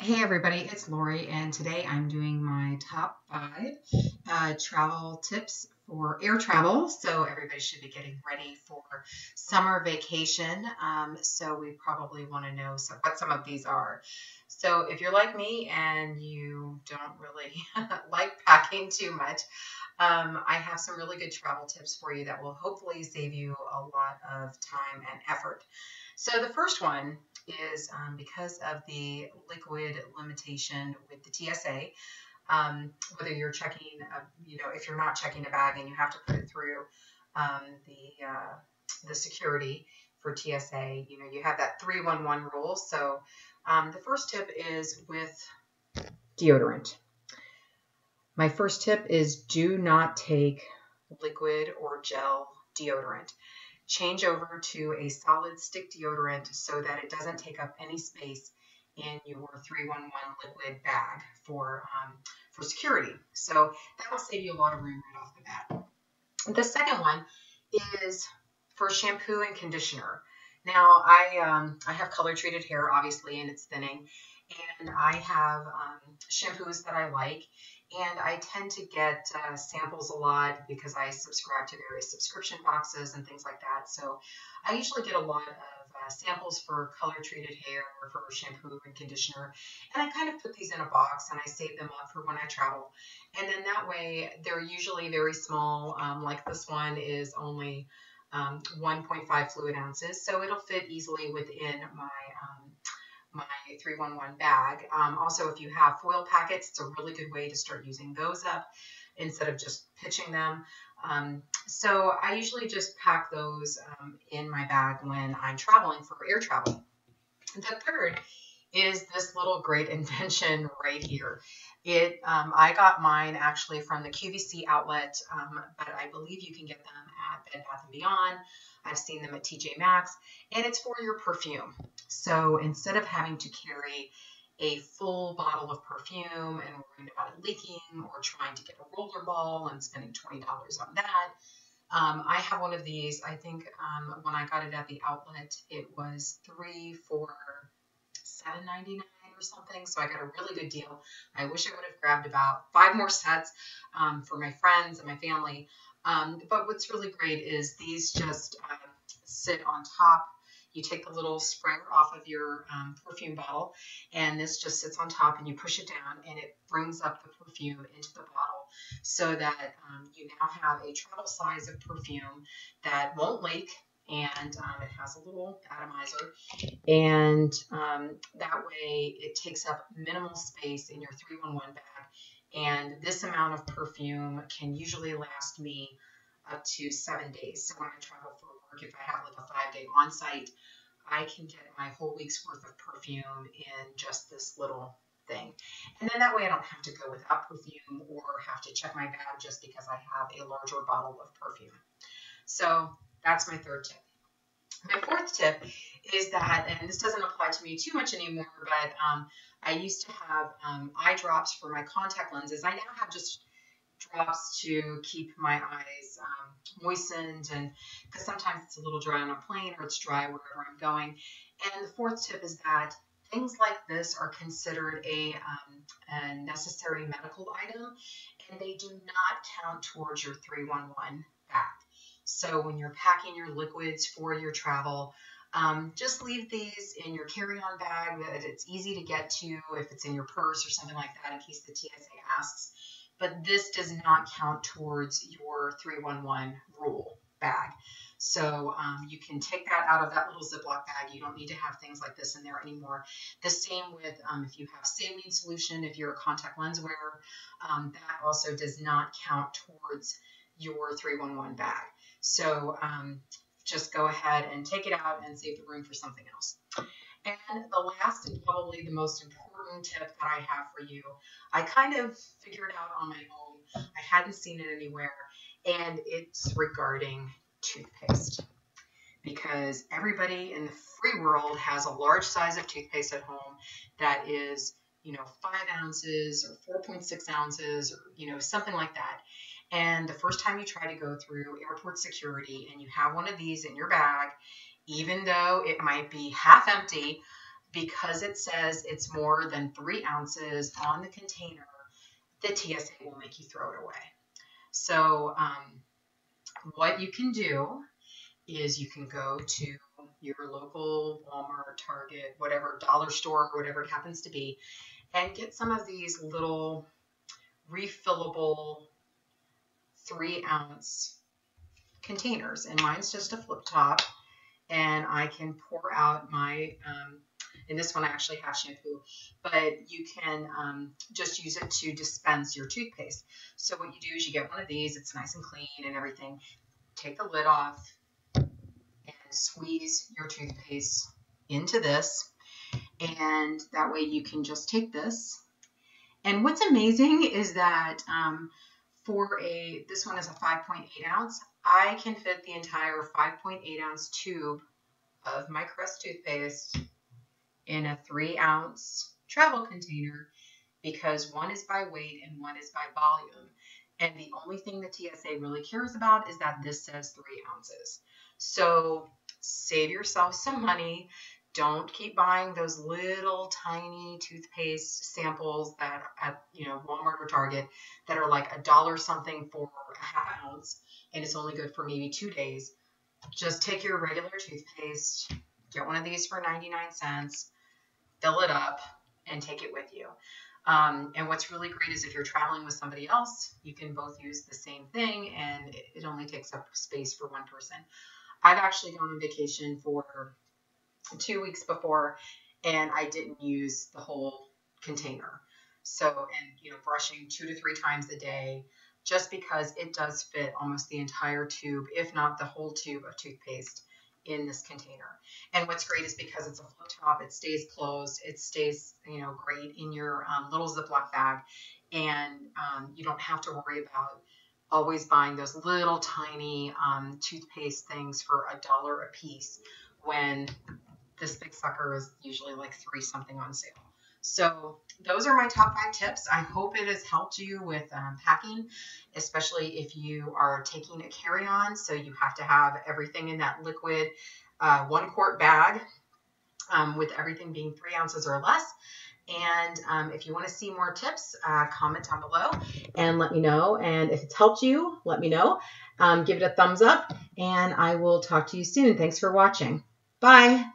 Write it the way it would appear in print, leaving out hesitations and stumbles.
Hey everybody, it's Lori, and today I'm doing my top 5 travel tips for air travel. So everybody should be getting ready for summer vacation. So we probably want to know what some of these are. So if you're like me and you don't really like packing too much, I have some really good travel tips for you that will hopefully save you a lot of time and effort. So the first one is because of the liquid limitation with the TSA. Whether you're checking, if you're not checking a bag and you have to put it through the security for TSA, you have that 311 rule. So the first tip is with deodorant. My first tip is do not take liquid or gel deodorant. Change over to a solid stick deodorant so that it doesn't take up any space in your 311 liquid bag for security. So that will save you a lot of room right off the bat. The second one is for shampoo and conditioner. Now I have color treated hair, obviously, and it's thinning, and I have shampoos that I like, and I tend to get samples a lot because I subscribe to various subscription boxes and things like that. So I usually get a lot of samples for color treated hair, for shampoo and conditioner, and I kind of put these in a box and I save them up for when I travel. And then that way they're usually very small. Like this one is only 1.5 fluid ounces, so it'll fit easily within my 311 bag. Also, if you have foil packets, it's a really good way to start using those up instead of just pitching them. So I usually just pack those in my bag when I'm traveling for air travel. The third is this little great invention right here. I got mine actually from the QVC outlet, but I believe you can get them at Bed Bath & Beyond. I've seen them at TJ Maxx, and it's for your perfume. So instead of having to carry a full bottle of perfume and worrying about it leaking or trying to get a roller ball and spending $20 on that, I have one of these. I think when I got it at the outlet, it was 3 for $7.99 or something. So I got a really good deal. I wish I would have grabbed about 5 more sets for my friends and my family. But what's really great is these just sit on top. You take the little sprayer off of your perfume bottle, and this just sits on top, and you push it down, and it brings up the perfume into the bottle so that you now have a travel size of perfume that won't leak, and it has a little atomizer, and that way it takes up minimal space in your 311 bag. And this amount of perfume can usually last me up to 7 days. So when I travel for work, if I have like a 5-day on-site, I can get my whole week's worth of perfume in just this little thing. And then that way I don't have to go without perfume or have to check my bag just because I have a larger bottle of perfume. So that's my third tip. My fourth tip is that, and this doesn't apply to me too much anymore, but I used to have eye drops for my contact lenses. I now have just drops to keep my eyes moistened, and because sometimes it's a little dry on a plane or it's dry wherever I'm going. And the fourth tip is that things like this are considered a necessary medical item, and they do not count towards your 311 bag. So when you're packing your liquids for your travel, just leave these in your carry-on bag that it's easy to get to if it's in your purse or something like that in case the TSA asks. But this does not count towards your 311 rule bag. So you can take that out of that little Ziploc bag. You don't need to have things like this in there anymore. The same with if you have saline solution, if you're a contact lens wearer, that also does not count towards your 311 bag. So just go ahead and take it out and save the room for something else. And the last and probably the most important tip that I have for you, I kind of figured out on my own. I hadn't seen it anywhere, and it's regarding toothpaste. Because everybody in the free world has a large size of toothpaste at home that is, 5 ounces or 4.6 ounces or, something like that. And the first time you try to go through airport security and you have one of these in your bag, even though it might be half empty, because it says it's more than 3 ounces on the container, the TSA will make you throw it away. So what you can do is you can go to your local Walmart, Target, whatever, dollar store, whatever it happens to be, and get some of these little refillable 3-ounce containers. And mine's just a flip top, and I can pour out my, in this one I actually have shampoo, but you can just use it to dispense your toothpaste. So what you do is you get one of these, it's nice and clean and everything, take the lid off, and squeeze your toothpaste into this, and that way you can just take this. And what's amazing is that this one is a 5.8 ounce, I can fit the entire 5.8 ounce tube of my Crest toothpaste in a 3-ounce travel container, because one is by weight and one is by volume. And the only thing the TSA really cares about is that this says 3 ounces. So save yourself some money. Don't keep buying those little tiny toothpaste samples that at Walmart or Target that are like $1 something for a half ounce, and it's only good for maybe 2 days. Just take your regular toothpaste, get one of these for 99 cents, fill it up, and take it with you. And what's really great is if you're traveling with somebody else, you can both use the same thing, and it only takes up space for one person. I've actually gone on vacation for 2 weeks before, and I didn't use the whole container. So, and brushing 2 to 3 times a day, just because it does fit almost the entire tube, if not the whole tube of toothpaste in this container. And what's great is because it's a flip top, it stays closed, it stays great in your little Ziploc bag, and you don't have to worry about always buying those little tiny toothpaste things for $1 a piece when this big sucker is usually like 3 something on sale. So those are my top 5 tips. I hope it has helped you with packing, especially if you are taking a carry-on. So you have to have everything in that liquid 1-quart bag with everything being 3 ounces or less. And if you want to see more tips, comment down below and let me know. And if it's helped you, let me know. Give it a thumbs up, and I will talk to you soon. Thanks for watching. Bye.